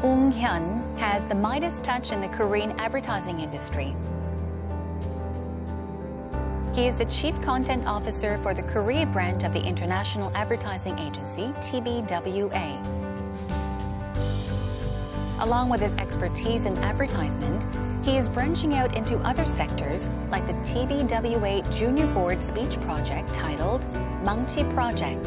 Ung-hyun has the Midas touch in the Korean advertising industry. He is the Chief Content Officer for the Korea branch of the International Advertising Agency, TBWA. Along with his expertise in advertisement, he is branching out into other sectors like the TBWA Junior Board speech project titled Mangchi Project.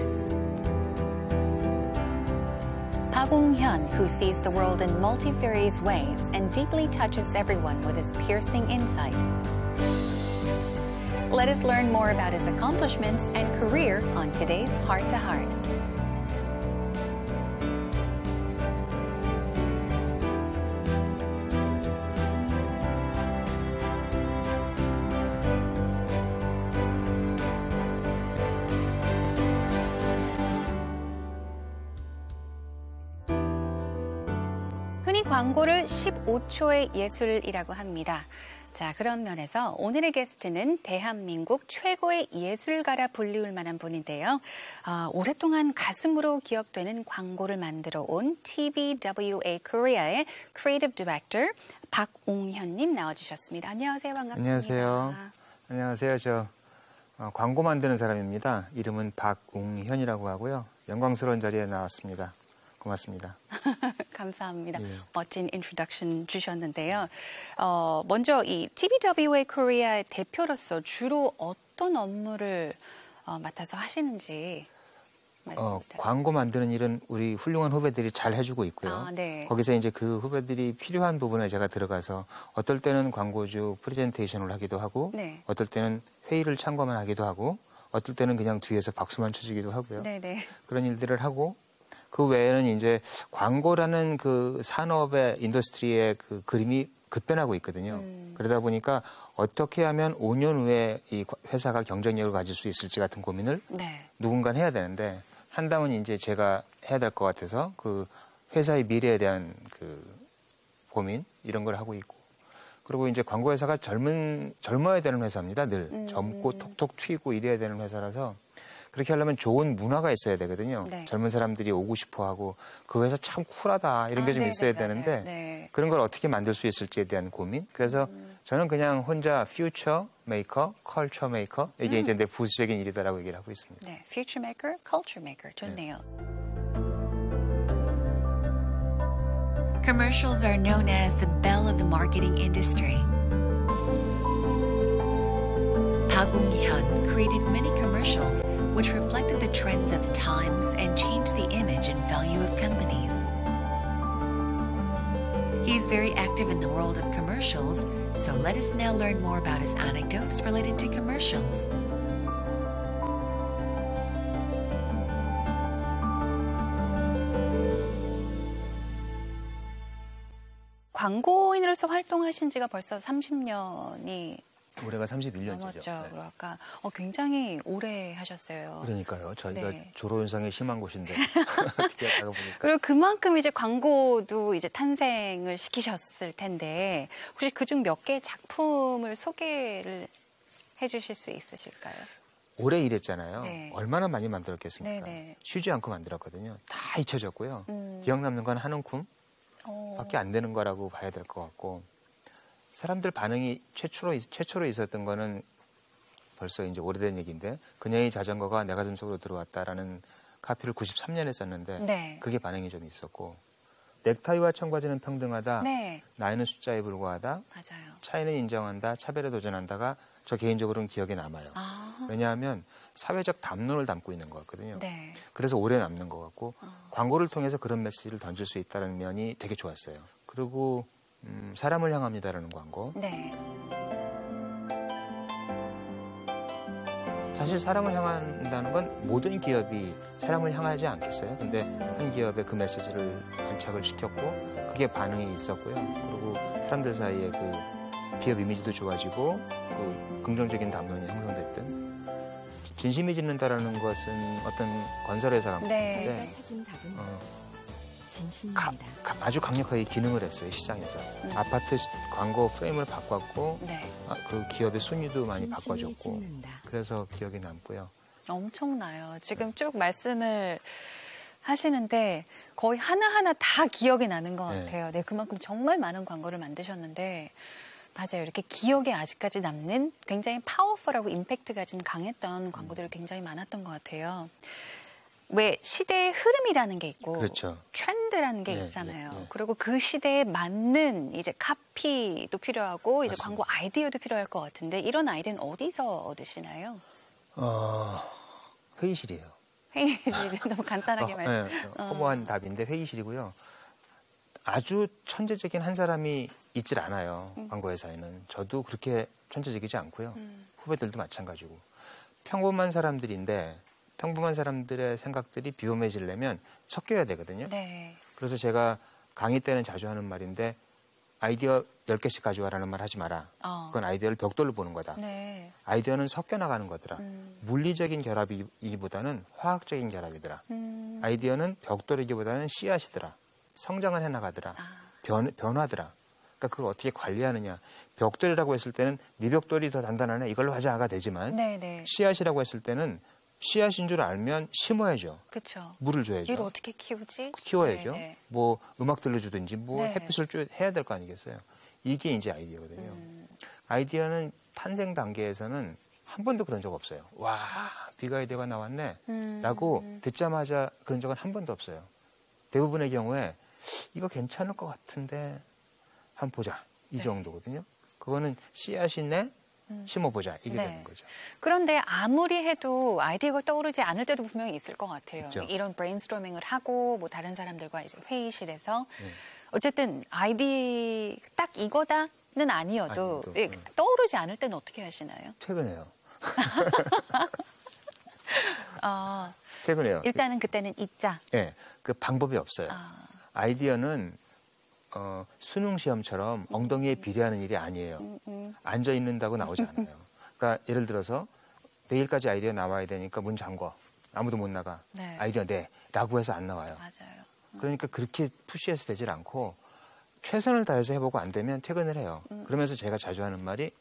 Park Ung-hyun, who sees the world in multifarious ways and deeply touches everyone with his piercing insight. Let us learn more about his accomplishments and career on today's Heart to Heart. 흔히 광고를 15초의 예술이라고 합니다. 자, 그런 면에서 오늘의 게스트는 대한민국 최고의 예술가라 불리울 만한 분인데요. 오랫동안 가슴으로 기억되는 광고를 만들어 온 TBWA Korea의 Creative Director 박웅현님 나와주셨습니다. 안녕하세요. 반갑습니다. 안녕하세요. 안녕하세요. 저 광고 만드는 사람입니다. 이름은 박웅현이라고 하고요. 영광스러운 자리에 나왔습니다. 고맙습니다. 감사합니다. 예. 멋진 인트로덕션 주셨는데요. 먼저 이 TBWA 코리아의 대표로서 주로 어떤 업무를 맡아서 하시는지 광고 만드는 일은 우리 훌륭한 후배들이 잘 해주고 있고요. 네. 거기서 이제 그 후배들이 필요한 부분에 제가 들어가서 어떨 때는 광고주 프레젠테이션을 하기도 하고 네. 어떨 때는 회의를 참고만 하기도 하고 어떨 때는 그냥 뒤에서 박수만 쳐주기도 하고요. 네네. 그런 일들을 하고 그 외에는 이제 광고라는 그 산업의 인더스트리의 그 그림이 급변하고 있거든요. 그러다 보니까 어떻게 하면 5년 후에 이 회사가 경쟁력을 가질 수 있을지 같은 고민을 네. 누군가 해야 되는데 한다면 이제 제가 해야 될 것 같아서 그 회사의 미래에 대한 그 고민 이런 걸 하고 있고 그리고 이제 광고 회사가 젊어야 되는 회사입니다. 늘 젊고 톡톡 튀고 이래야 되는 회사라서 그렇게 하려면 좋은 문화가 있어야 되거든요. 네. 젊은 사람들이 오고 싶어하고 그 회사 참 쿨하다 이런 게 좀 있어야 되는데 네. 그런 걸 어떻게 만들 수 있을지에 대한 고민. 그래서 저는 그냥 혼자 퓨처 메이커, 컬처 메이커 이게 이제 내 부수적인 일이다라고 얘기를 하고 있습니다. 네, 퓨처 메이커, 컬처 메이커 좋네요. 네. Commercials are known as the belle of the marketing industry. Park Ung-hyun created many commercials which reflected the trends of times and changed the image and value of companies. He is very active in the world of commercials, so let us now learn more about his anecdotes related to commercials. 광고인으로서 활동하신 지가 벌써 30년이 올해가 31년이죠. 넘었죠. 네. 그러니까 굉장히 오래 하셨어요. 그러니까요. 저희가 네. 조로 현상이 심한 곳인데 어떻게 하다 보니까. 그리고 그만큼 이제 광고도 이제 탄생을 시키셨을 텐데 혹시 그중 몇 개의 작품을 소개를 해주실 수 있으실까요? 오래 일했잖아요. 네. 얼마나 많이 만들었겠습니까? 네네. 쉬지 않고 만들었거든요. 다 잊혀졌고요. 기억 남는 건 한 움큼 밖에 안 되는 거라고 봐야 될 것 같고. 사람들 반응이 최초로 있었던 거는 벌써 이제 오래된 얘기인데 그녀의 자전거가 내 가슴 속으로 들어왔다라는 카피를 93년에 썼는데 네. 그게 반응이 좀 있었고 넥타이와 청바지는 평등하다. 네. 나이는 숫자에 불과하다. 맞아요. 차이는 인정한다. 차별에 도전한다가 저 개인적으로는 기억에 남아요. 왜냐하면 사회적 담론을 담고 있는 것 같거든요. 네. 그래서 오래 남는 것 같고 광고를 통해서 그런 메시지를 던질 수 있다는 면이 되게 좋았어요. 그리고 사람을 향합니다라는 광고. 네. 사실 사람을 향한다는 건 모든 기업이 사람을 향하지 않겠어요? 근데 한 기업에 그 메시지를 안착을 시켰고 그게 반응이 있었고요. 그리고 사람들 사이에 그 기업 이미지도 좋아지고 그 긍정적인 담론이 형성됐든 진심이 짓는다라는 것은 어떤 건설회사 같은데 저희가 찾은 답은 진심입니다. 아주 강력하게 기능을 했어요, 시장에서. 아파트 광고 프레임을 바꿨고 네. 그 기업의 순위도 많이 바꿔줬고 짓는다. 그래서 기억이 남고요. 엄청나요. 지금 쭉 말씀을 하시는데 거의 하나하나 다 기억이 나는 것 같아요. 네, 그만큼 정말 많은 광고를 만드셨는데 맞아요. 이렇게 기억에 아직까지 남는 굉장히 파워풀하고 임팩트가 좀 강했던 광고들이 굉장히 많았던 것 같아요. 왜 시대의 흐름이라는 게 있고 그렇죠. 트렌드라는 게 있잖아요. 그리고 그 시대에 맞는 이제 카피도 필요하고 이제 광고 아이디어도 필요할 것 같은데 이런 아이디어는 어디서 얻으시나요? 회의실이에요. 회의실 너무 간단하게 말씀. 허무한 답인데 회의실이고요. 아주 천재적인 한 사람이 있질 않아요. 광고회사에는. 저도 그렇게 천재적이지 않고요. 후배들도 마찬가지고. 평범한 사람들인데 평범한 사람들의 생각들이 비범해지려면 섞여야 되거든요. 네. 그래서 제가 강의 때는 자주 하는 말인데 아이디어 10개씩 가져와라는 말 하지 마라. 그건 아이디어를 벽돌로 보는 거다. 네. 아이디어는 섞여 나가는 거더라. 물리적인 결합이기보다는 화학적인 결합이더라. 아이디어는 벽돌이기보다는 씨앗이더라. 성장을 해나가더라. 변화더라. 그러니까 그걸 어떻게 관리하느냐. 벽돌이라고 했을 때는 네 벽돌이 더 단단하네. 이걸로 하자가 되지만 네네. 씨앗이라고 했을 때는 씨앗인 줄 알면 심어야죠. 그렇죠. 물을 줘야죠. 이걸 어떻게 키우지? 키워야죠. 네네. 뭐 음악 들려주든지 뭐 네네. 햇빛을 해야 될 거 아니겠어요. 이게 이제 아이디어거든요. 아이디어는 탄생 단계에서는 한 번도 그런 적 없어요. 와, 빅 아이디어가 나왔네. 라고 듣자마자 그런 적은 한 번도 없어요. 대부분의 경우에 이거 괜찮을 것 같은데 한번 보자. 이 네. 정도거든요. 그거는 씨앗이네. 심어보자. 이게 네. 되는 거죠. 그런데 아무리 해도 아이디어가 떠오르지 않을 때도 분명히 있을 것 같아요. 있죠. 이런 브레인스토밍을 하고 뭐 다른 사람들과 이제 회의실에서 어쨌든 아이디 딱 이거다는 아니어도 떠오르지 않을 때는 어떻게 하시나요? 퇴근해요. 퇴근해요. 일단은 그때는 잊자. 네, 그 방법이 없어요. 아이디어는 수능 시험처럼 엉덩이에 비례하는 일이 아니에요. 앉아 있는다고 나오지 않아요. 그러니까 예를 들어서 내일까지 아이디어 나와야 되니까 문 잠궈. 아무도 못 나가. 네. 아이디어 내라고 해서 안 나와요. 맞아요. 그러니까 그렇게 푸시해서 되질 않고 최선을 다해서 해보고 안 되면 퇴근을 해요. 그러면서 제가 자주 하는 말이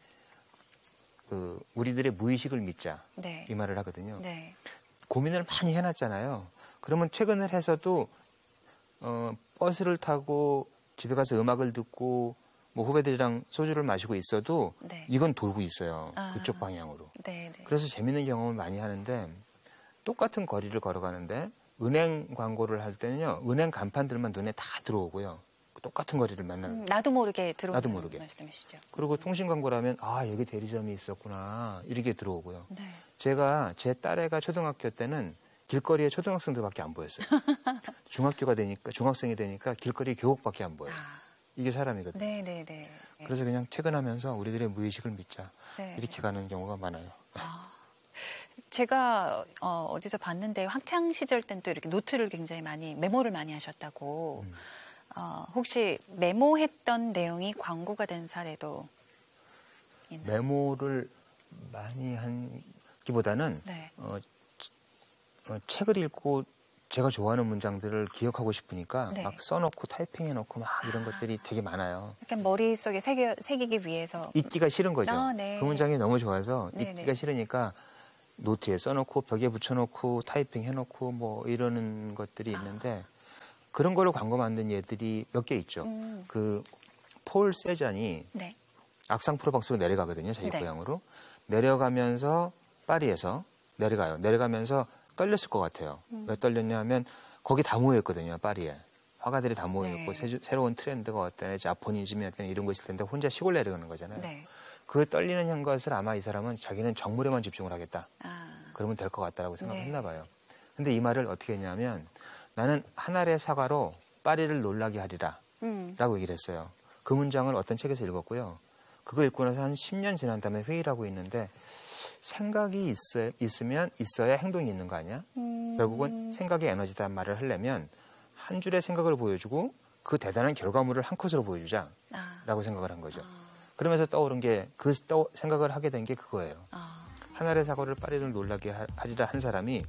우리들의 무의식을 믿자. 네. 이 말을 하거든요. 네. 고민을 많이 해놨잖아요. 그러면 퇴근을 해서도 버스를 타고 집에 가서 음악을 듣고 뭐 후배들이랑 소주를 마시고 있어도 네. 이건 돌고 있어요. 그쪽 방향으로. 네, 네. 그래서 재밌는 경험을 많이 하는데 똑같은 거리를 걸어가는데 은행 광고를 할 때는요. 은행 간판들만 눈에 다 들어오고요. 똑같은 거리를 만나는 나도 모르게 들어오는 나도 모르게. 말씀이시죠. 그리고 통신 광고라면 여기 대리점이 있었구나 이렇게 들어오고요. 네. 제가 제 딸애가 초등학교 때는 길거리에 초등학생들밖에 안 보였어요. 중학교가 되니까 중학생이 되니까 길거리에 교복밖에 안 보여요. 이게 사람이거든요. 네네네. 그래서 그냥 퇴근하면서 우리들의 무의식을 믿자 네. 이렇게 가는 경우가 많아요. 제가 어디서 봤는데 학창 시절 땐 또 이렇게 노트를 굉장히 많이 메모를 많이 하셨다고. 혹시 메모했던 내용이 광고가 된 사례도 있나요? 메모를 많이 한기보다는 네. 책을 읽고 제가 좋아하는 문장들을 기억하고 싶으니까 네. 막 써놓고 타이핑해놓고 막 이런 것들이 되게 많아요. 약간 머릿속에 새기기 위해서. 잊기가 싫은 거죠. 네. 그 문장이 너무 좋아서 잊기가 싫으니까 노트에 써놓고 벽에 붙여놓고 타이핑해놓고 뭐 이러는 것들이 있는데 그런 거를 광고 만든 얘들이 몇 개 있죠. 그 폴 세잔이 네. 악상 프로박스로 내려가거든요. 자기 고향으로. 내려가면서 파리에서 내려가요. 내려가면서 떨렸을 것 같아요. 왜 떨렸냐 하면 거기 다 모여있거든요. 파리에. 화가들이 다 모여있고 네. 새로운 트렌드가 어떤 자포니즘이 어떤 이런 거 있을 텐데 혼자 시골 내려가는 거잖아요. 네. 그 떨리는 것을 아마 이 사람은 자기는 정물에만 집중을 하겠다. 그러면 될 것 같다라고 생각했나 봐요. 근데 이 말을 어떻게 했냐면 나는 한 알의 사과로 파리를 놀라게 하리라 라고 얘기를 했어요. 그 문장을 어떤 책에서 읽었고요. 그거 읽고 나서 한 10년 지난 다음에 회의를 하고 있는데 생각이 있으면 있어야 행동이 있는 거 아니야? 결국은 생각이 에너지다는 말을 하려면 한 줄의 생각을 보여주고 그 대단한 결과물을 한 컷으로 보여주자라고 생각을 한 거죠. 그러면서 떠오른 게 그 생각을 하게 된 게 그거예요. 한 알의 사과를 파리를 놀라게 하리라 한 사람이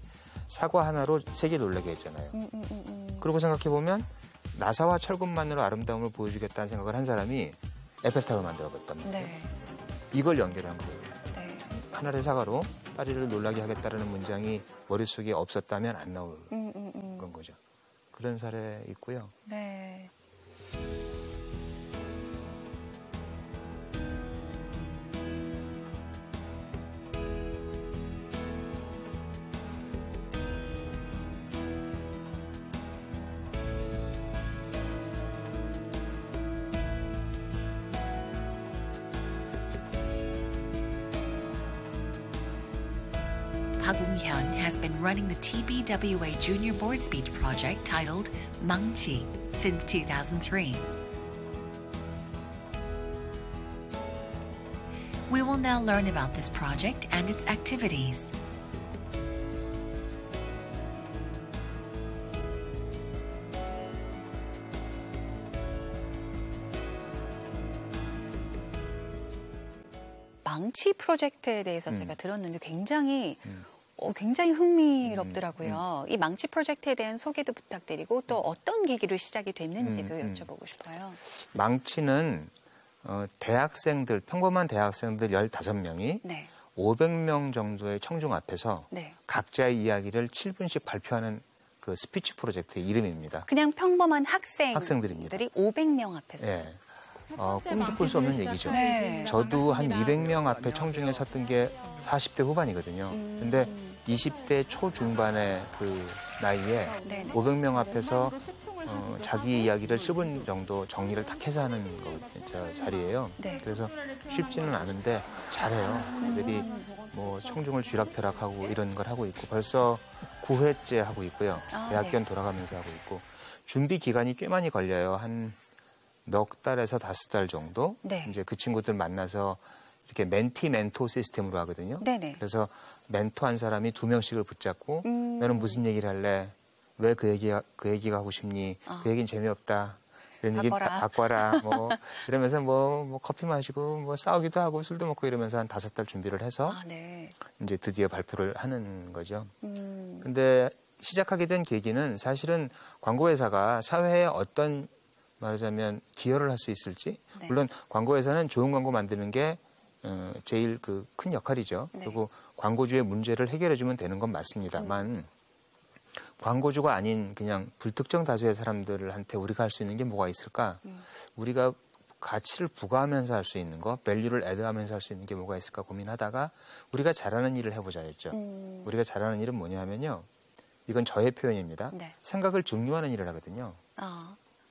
사과 하나로 세계 놀라게 했잖아요. 그러고 생각해보면 나사와 철근만으로 아름다움을 보여주겠다는 생각을 한 사람이 에펠탑을 만들어봤단 말이에요. 네. 이걸 연결한 거예요. 네. 한 알의 사과로 파리를 놀라게 하겠다는 문장이 머릿속에 없었다면 안 나올 건 거죠. 그런 사례 있고요. 네. Park Woong-hyun has been running the TBWA Junior Board Speech project titled Mangchi since 2003. We will now learn about this project and its activities. 망치 프로젝트에 대해서 제가 들었는데 굉장히 흥미롭더라고요. 이 망치 프로젝트에 대한 소개도 부탁드리고 또 어떤 계기로 시작이 됐는지도 여쭤보고 싶어요. 망치는 대학생들, 평범한 대학생들 15명이 네. 500명 정도의 청중 앞에서 네. 각자의 이야기를 7분씩 발표하는 그 스피치 프로젝트의 이름입니다. 그냥 평범한 학생들입니다. 500명 앞에서. 네. 꿈도 꿀 수 없는 얘기죠. 네. 저도 한 200명 앞에 청중에 섰던 게 40대 후반이거든요. 근데 20대 초중반의 그 나이에 500명 앞에서 자기 이야기를 10분 정도 정리를 딱 해서 하는 자리예요. 네. 그래서 쉽지는 않은데 잘해요. 애들이 뭐 청중을 쥐락펴락하고 이런 걸 하고 있고 벌써 9회째 하고 있고요. 대학교는 돌아가면서 하고 있고 준비 기간이 꽤 많이 걸려요. 한 넉 달에서 5달 정도. 네. 이제 그 친구들 만나서 이렇게 멘티 멘토 시스템으로 하거든요. 네네. 그래서 멘토한 사람이 2명씩을 붙잡고 너는 무슨 얘기를 할래? 왜 그 얘기가 하고 싶니? 그 얘기는 재미없다. 이런 얘기 바꿔라. 뭐 이러면서 뭐 커피 마시고 뭐 싸우기도 하고 술도 먹고 이러면서 한 5달 준비를 해서 네. 이제 드디어 발표를 하는 거죠. 근데 시작하게 된 계기는 사실은 광고회사가 사회에 어떤 말하자면 기여를 할 수 있을지 네. 물론 광고회사는 좋은 광고 만드는 게 제일 그 큰 역할이죠. 네. 그리고 광고주의 문제를 해결해주면 되는 건 맞습니다만 광고주가 아닌 그냥 불특정 다수의 사람들한테 우리가 할 수 있는 게 뭐가 있을까? 우리가 가치를 부과하면서 할 수 있는 거, 밸류를 애드하면서 할 수 있는 게 뭐가 있을까 고민하다가 우리가 잘하는 일을 해보자 했죠. 우리가 잘하는 일은 뭐냐 하면요. 이건 저의 표현입니다. 네. 생각을 증류하는 일을 하거든요.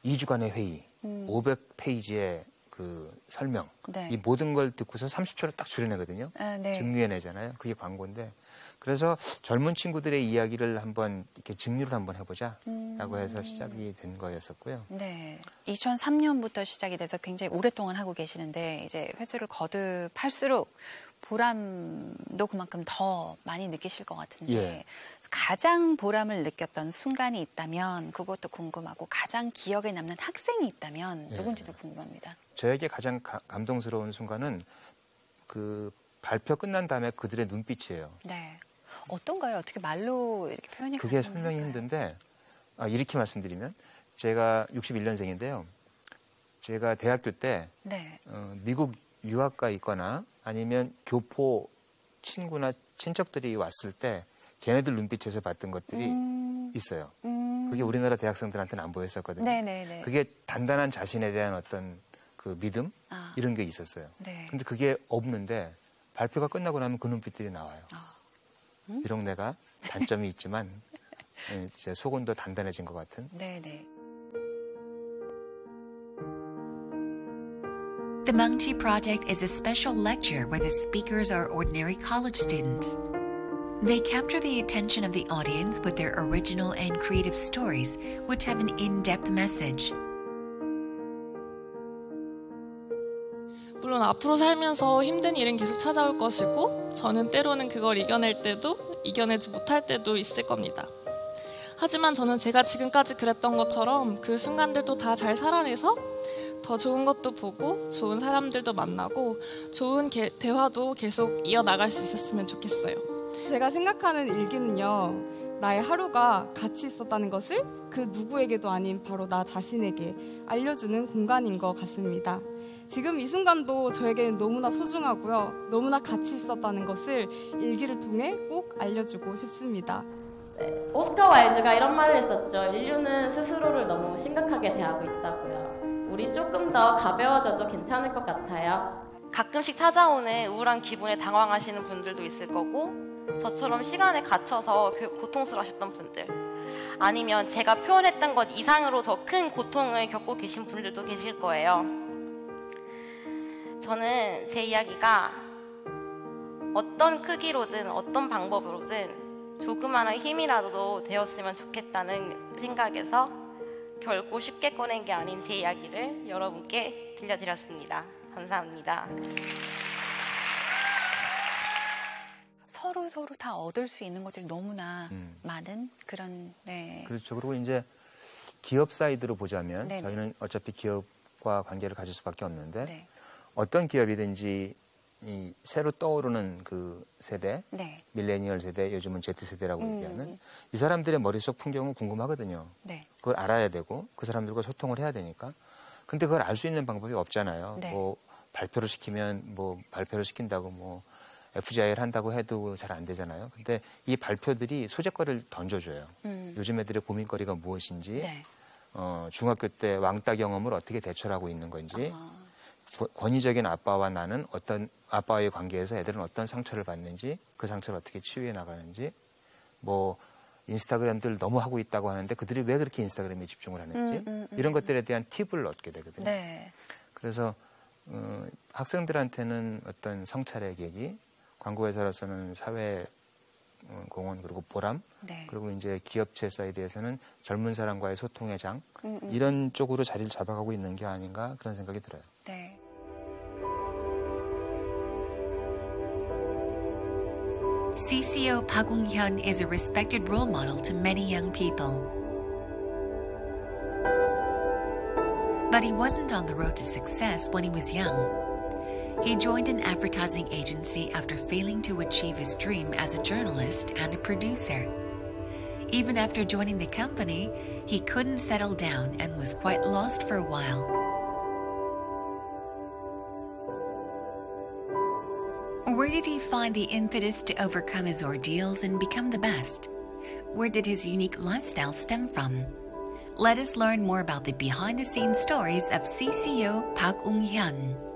2주간의 회의, 500페이지의 그 설명, 네. 이 모든 걸 듣고서 30초를 딱 줄여내거든요. 네. 증류해내잖아요. 그게 광고인데. 그래서 젊은 친구들의 이야기를 한번 이렇게 증류를 한번 해보자라고 해서 시작이 된 거였었고요. 네, 2003년부터 시작이 돼서 굉장히 오랫동안 하고 계시는데 이제 횟수를 거듭할수록 보람도 그만큼 더 많이 느끼실 것 같은데 예. 가장 보람을 느꼈던 순간이 있다면 그것도 궁금하고 가장 기억에 남는 학생이 있다면 누군지도 궁금합니다. 저에게 가장 감동스러운 순간은 그 발표 끝난 다음에 그들의 눈빛이에요. 네. 어떤가요? 어떻게 말로 이렇게 표현이 그게 설명이 힘든데 이렇게 말씀드리면 제가 61년생인데요. 제가 대학교 때 네. 미국 유학가 있거나 아니면 교포 친구나 친척들이 왔을 때 걔네들 눈빛에서 봤던 것들이 있어요. 그게 우리나라 대학생들한테는 안 보였었거든요. 네네네. 그게 단단한 자신에 대한 어떤 그 믿음 이런 게 있었어요. 네. 근데 그게 없는데 발표가 끝나고 나면 그 눈빛들이 나와요. 비록 내가 단점이 있지만 제 속은 더 단단해진 것 같은. 네네. The Mangchi Project is a special lecture where the speakers are ordinary college students. They capture the attention of the audience with their original and creative stories, which have an in-depth message. 물론 앞으로 살면서 힘든 일은 계속 찾아올 것이고 저는 때로는 그걸 이겨낼 때도 이겨내지 못할 때도 있을 겁니다. 하지만 저는 제가 지금까지 그랬던 것처럼 그 순간들도 다 잘 살아내서 더 좋은 것도 보고 좋은 사람들도 만나고 좋은 대화도 계속 이어나갈 수 있었으면 좋겠어요. 제가 생각하는 일기는요. 나의 하루가 가치 있었다는 것을 그 누구에게도 아닌 바로 나 자신에게 알려주는 공간인 것 같습니다. 지금 이 순간도 저에게는 너무나 소중하고요. 너무나 가치 있었다는 것을 일기를 통해 꼭 알려주고 싶습니다. 네, 오스카 와일드가 이런 말을 했었죠. 인류는 스스로를 너무 심각하게 대하고 있다고요. 우리 조금 더 가벼워져도 괜찮을 것 같아요. 가끔씩 찾아오는 우울한 기분에 당황하시는 분들도 있을 거고, 저처럼 시간에 갇혀서 고통스러워하셨던 분들, 아니면 제가 표현했던 것 이상으로 더 큰 고통을 겪고 계신 분들도 계실 거예요. 저는 제 이야기가 어떤 크기로든 어떤 방법으로든 조그마한 힘이라도 되었으면 좋겠다는 생각에서 결코 쉽게 꺼낸 게 아닌 제 이야기를 여러분께 들려드렸습니다. 감사합니다. 서로 다 얻을 수 있는 것들이 너무나 많은 그런. 네. 그렇죠. 그리고 이제 기업 사이드로 보자면 네네. 저희는 어차피 기업과 관계를 가질 수밖에 없는데 네. 어떤 기업이든지 이 새로 떠오르는 그 세대, 네. 밀레니얼 세대, 요즘은 Z세대라고 얘기하는 이 사람들의 머릿속 풍경은 궁금하거든요. 네. 그걸 알아야 되고 그 사람들과 소통을 해야 되니까. 근데 그걸 알 수 있는 방법이 없잖아요. 네. 뭐 발표를 시키면 뭐 발표를 시킨다고 뭐 FGI를 한다고 해도 잘 안 되잖아요. 근데 이 발표들이 소재거리를 던져줘요. 요즘 애들의 고민거리가 무엇인지, 네. 중학교 때 왕따 경험을 어떻게 대처를 하고 있는 건지, 권위적인 아빠와 나는 어떤 아빠와의 관계에서 애들은 어떤 상처를 받는지, 그 상처를 어떻게 치유해 나가는지, 뭐 인스타그램들 너무 하고 있다고 하는데 그들이 왜 그렇게 인스타그램에 집중을 하는지 이런 것들에 대한 팁을 얻게 되거든요. 네. 그래서 학생들한테는 어떤 성찰의 계기, 광고회사로서는 사회 공헌 그리고 보람, 네. 그리고 이제 기업체 사이드에서는 젊은 사람과의 소통의 장 이런 쪽으로 자리를 잡아가고 있는 게 아닌가 그런 생각이 들어요. 네. CCO Park Ung-hyun is a respected role model to many young people. But he wasn't on the road to success when he was young. He joined an advertising agency after failing to achieve his dream as a journalist and a producer. Even after joining the company, he couldn't settle down and was quite lost for a while. Where did he find the impetus to overcome his ordeals and become the best? Where did his unique lifestyle stem from? Let us learn more about the behind-the-scenes stories of CCO Park Ung-hyun.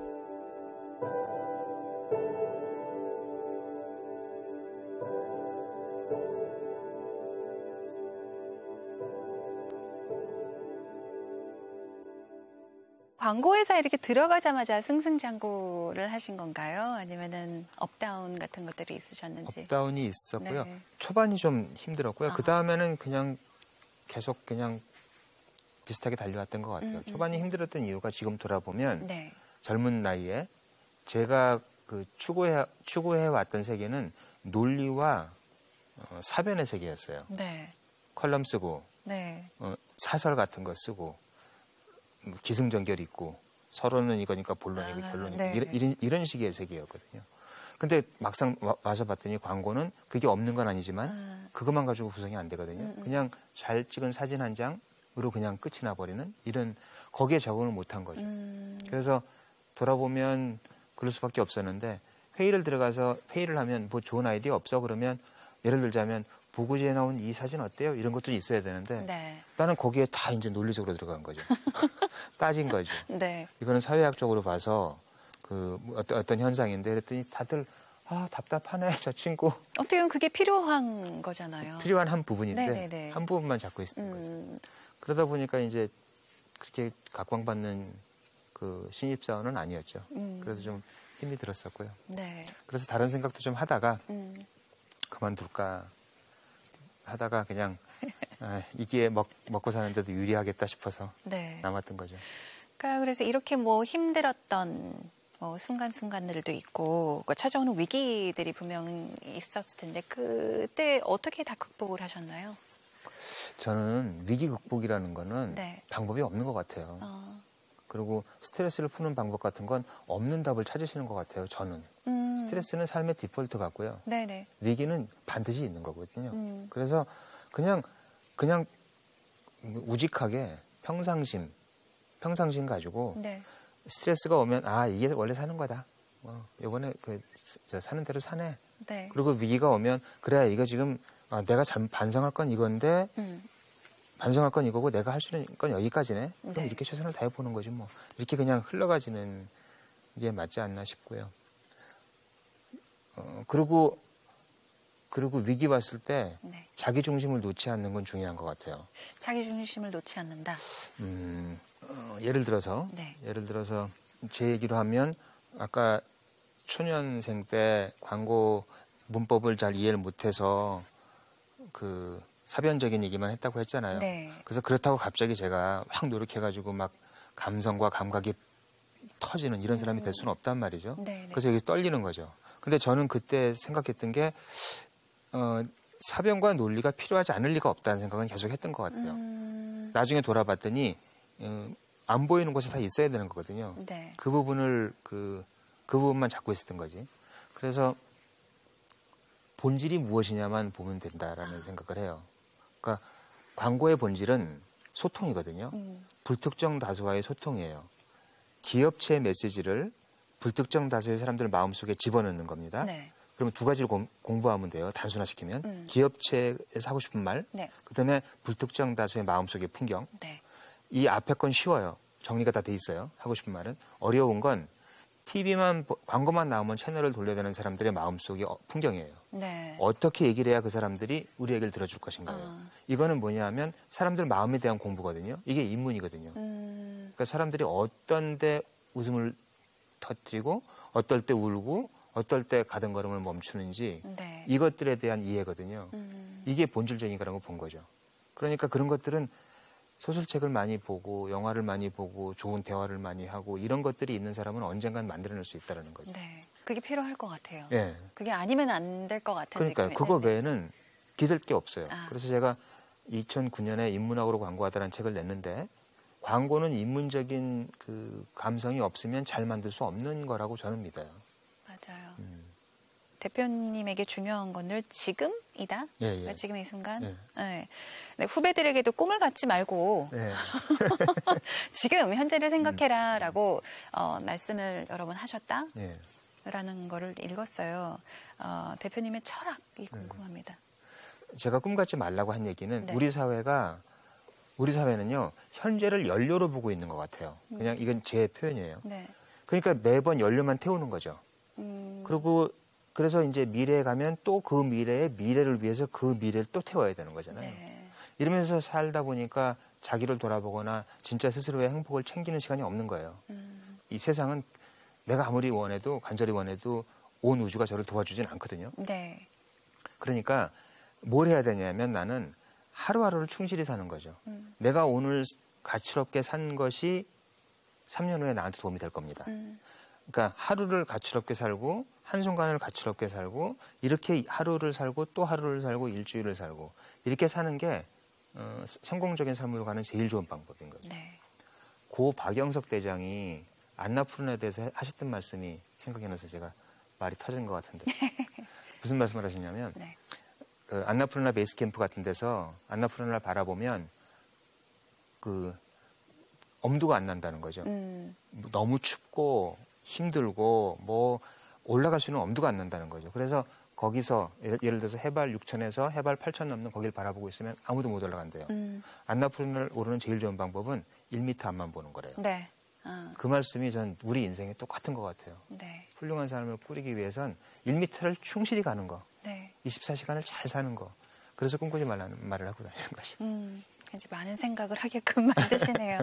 광고회사에 이렇게 들어가자마자 승승장구를 하신 건가요? 아니면은 업다운 같은 것들이 있으셨는지? 업다운이 있었고요. 네. 초반이 좀 힘들었고요. 그 다음에는 그냥 계속 그냥 비슷하게 달려왔던 것 같아요. 초반이 힘들었던 이유가 지금 돌아보면 네. 젊은 나이에 제가 그 추구해 왔던 세계는 논리와 사변의 세계였어요. 네. 컬럼 쓰고 네. 사설 같은 거 쓰고 기승전결 있고 서로는 이거니까 본론이고 결론이고 네. 이런 식의 세계였거든요. 근데 막상 와서 봤더니 광고는 그게 없는 건 아니지만 그것만 가지고 구성이 안 되거든요. 그냥 잘 찍은 사진 한 장으로 그냥 끝이 나버리는 이런 거기에 적응을 못한 거죠. 그래서 돌아보면 그럴 수밖에 없었는데 회의를 들어가서 회의를 하면 뭐 좋은 아이디어 없어 그러면 예를 들자면 보고지에 나온 이 사진 어때요? 이런 것도 있어야 되는데 네. 나는 거기에 다 이제 논리적으로 들어간 거죠. 따진 거죠. 네. 이거는 사회학적으로 봐서 그 어떤 현상인데 그랬더니 다들 답답하네 저 친구. 어떻게 보면 그게 필요한 거잖아요. 필요한 한 부분인데 네네네. 한 부분만 잡고 있는 거죠. 그러다 보니까 이제 그렇게 각광받는 그 신입사원은 아니었죠. 그래서 좀 힘이 들었었고요. 네. 그래서 다른 생각도 좀 하다가 그만둘까 하다가 그냥 이게 먹고 사는데도 유리하겠다 싶어서 네. 남았던 거죠. 그러니까 그래서 이렇게 뭐 힘들었던 순간순간들도 있고 찾아오는 위기들이 분명 있었을 텐데 그때 어떻게 다 극복을 하셨나요? 저는 위기 극복이라는 거는 네. 방법이 없는 것 같아요. 그리고 스트레스를 푸는 방법 같은 건 없는 답을 찾으시는 것 같아요. 저는. 스트레스는 삶의 디폴트 같고요. 네네. 위기는 반드시 있는 거거든요. 그래서 그냥 우직하게 평상심 가지고 네. 스트레스가 오면 이게 원래 사는 거다. 이번에 사는 대로 사네. 네. 그리고 위기가 오면 그래 이거 지금 내가 반성할 건 이건데 반성할 건 이거고 내가 할 수 있는 건 여기까지네. 그럼 네. 이렇게 최선을 다해 보는 거지 뭐. 이렇게 그냥 흘러가지는 게 맞지 않나 싶고요. 그리고 위기 왔을 때 네. 자기 중심을 놓지 않는 건 중요한 것 같아요. 자기 중심을 놓지 않는다. 예를 들어서 제 얘기로 하면 아까 초년생 때 광고 문법을 잘 이해를 못해서 그 사변적인 얘기만 했다고 했잖아요. 네. 그래서 그렇다고 갑자기 제가 확 노력해가지고 막 감성과 감각이 터지는 이런 사람이 될 수는 없단 말이죠. 네. 그래서 여기 떨리는 거죠. 근데 저는 그때 생각했던 게 사변과 논리가 필요하지 않을 리가 없다는 생각은 계속 했던 것 같아요. 나중에 돌아봤더니 안 보이는 곳에 다 있어야 되는 거거든요. 네. 그 부분을 그 부분만 잡고 있었던 거지. 그래서 본질이 무엇이냐만 보면 된다라는 생각을 해요. 그러니까 광고의 본질은 소통이거든요. 불특정 다수와의 소통이에요. 기업체의 메시지를 불특정 다수의 사람들 마음속에 집어넣는 겁니다. 네. 그러면 두 가지를 공부하면 돼요. 단순화시키면. 기업체에서 하고 싶은 말, 네. 그다음에 불특정 다수의 마음속의 풍경. 네. 이 앞에 건 쉬워요. 정리가 다 돼 있어요. 하고 싶은 말은. 어려운 건 TV만 광고만 나오면 채널을 돌려야 되는 사람들의 마음속의 풍경이에요. 네. 어떻게 얘기를 해야 그 사람들이 우리 얘기를 들어줄 것인가요. 이거는 뭐냐 하면 사람들 마음에 대한 공부거든요. 이게 인문이거든요. 그러니까 사람들이 어떤 데 웃음을 터뜨리고 어떨 때 울고 어떨 때 가등걸음을 멈추는지 네. 이것들에 대한 이해거든요. 이게 본질적인 거라고 본 거죠. 그러니까 그런 것들은 소설책을 많이 보고 영화를 많이 보고 좋은 대화를 많이 하고 이런 것들이 있는 사람은 언젠간 만들어낼 수 있다는 거죠. 네. 그게 필요할 것 같아요. 네. 그게 아니면 안 될 것 같은 그러니까 느낌이. 그거 네. 외에는 기댈 게 없어요. 그래서 제가 2009년에 인문학으로 광고하다라는 책을 냈는데 광고는 인문적인 그 감성이 없으면 잘 만들 수 없는 거라고 저는 믿어요. 맞아요. 대표님에게 중요한 건 늘 지금이다. 예, 예. 그러니까 지금 이 순간. 예. 네. 네, 후배들에게도 꿈을 갖지 말고 예. 지금 현재를 생각해라라고 말씀을 여러 번 하셨다. 예. 라는 거를 읽었어요. 대표님의 철학이 궁금합니다. 제가 꿈 갖지 말라고 한 얘기는 네. 우리 사회는요 현재를 연료로 보고 있는 것 같아요. 그냥 이건 제 표현이에요. 네. 그러니까 매번 연료만 태우는 거죠. 그래서 이제 미래에 가면 또 그 미래를 위해서 그 미래를 또 태워야 되는 거잖아요. 네. 이러면서 살다 보니까 자기를 돌아보거나 진짜 스스로의 행복을 챙기는 시간이 없는 거예요. 이 세상은 내가 아무리 간절히 원해도 온 우주가 저를 도와주진 않거든요. 네. 그러니까 뭘 해야 되냐면 나는 하루하루를 충실히 사는 거죠. 내가 오늘 가치롭게 산 것이 3년 후에 나한테 도움이 될 겁니다. 그러니까 하루를 가치롭게 살고 한순간을 가치롭게 살고 이렇게 하루를 살고 또 하루를 살고 일주일을 살고 이렇게 사는 게 성공적인 삶으로 가는 제일 좋은 방법인 거죠. 네. 고 박영석 대장이 안나푸르나에 대해서 하셨던 말씀이 생각이 나서 제가 말이 터진 것 같은데 무슨 말씀을 하셨냐면 네. 그 안나푸르나 베이스 캠프 같은 데서 안나푸르나를 바라보면 그 엄두가 안 난다는 거죠. 너무 춥고 힘들고 뭐 올라갈 수 있는 엄두가 안 난다는 거죠. 그래서 거기서 예를 들어서 해발 6,000에서 해발 8,000 넘는 거기를 바라보고 있으면 아무도 못 올라간대요. 안나푸르나를 오르는 제일 좋은 방법은 1m 앞만 보는 거래요. 네. 그 말씀이 전 우리 인생에 똑같은 것 같아요. 네. 훌륭한 삶을 꾸리기 위해선 1m를 충실히 가는 거. 네. 24시간을 잘 사는 거. 그래서 꿈꾸지 말라는 말을 하고 다니는 것이. 굉장히 많은 생각을 하게끔 만드시네요.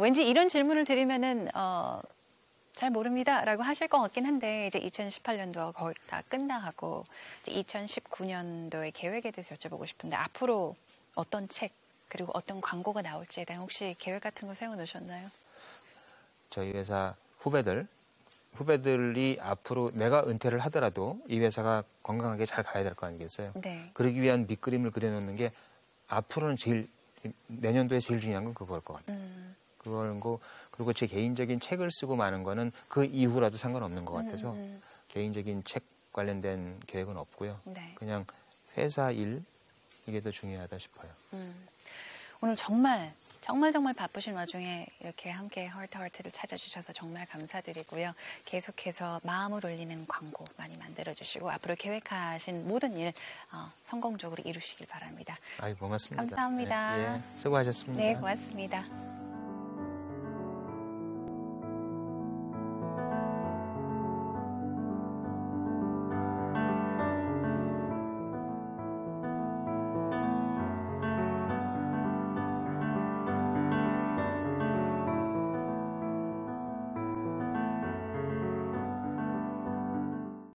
왠지 이런 질문을 드리면은 잘 모릅니다라고 하실 것 같긴 한데 이제 2018년도가 거의 다 끝나가고 이제 2019년도의 계획에 대해서 여쭤보고 싶은데 앞으로 어떤 책 그리고 어떤 광고가 나올지에 대한 혹시 계획 같은 거 세워놓으셨나요? 저희 회사 후배들이 앞으로 내가 은퇴를 하더라도 이 회사가 건강하게 잘 가야 될 거 아니겠어요? 네. 그러기 위한 밑그림을 그려놓는 게 앞으로는 내년도에 제일 중요한 건 그걸 것 같아요. 그리고 제 개인적인 책을 쓰고 마는 거는 그 이후라도 상관없는 것 같아서 개인적인 책 관련된 계획은 없고요. 네. 그냥 회사 일 이게 더 중요하다 싶어요. 오늘 정말 정말 바쁘신 와중에 이렇게 함께 하트를 찾아주셔서 정말 감사드리고요. 계속해서 마음을 울리는 광고 많이 만들어주시고 앞으로 계획하신 모든 일 성공적으로 이루시길 바랍니다. 고맙습니다. 감사합니다. 수고하셨습니다. 네, 고맙습니다.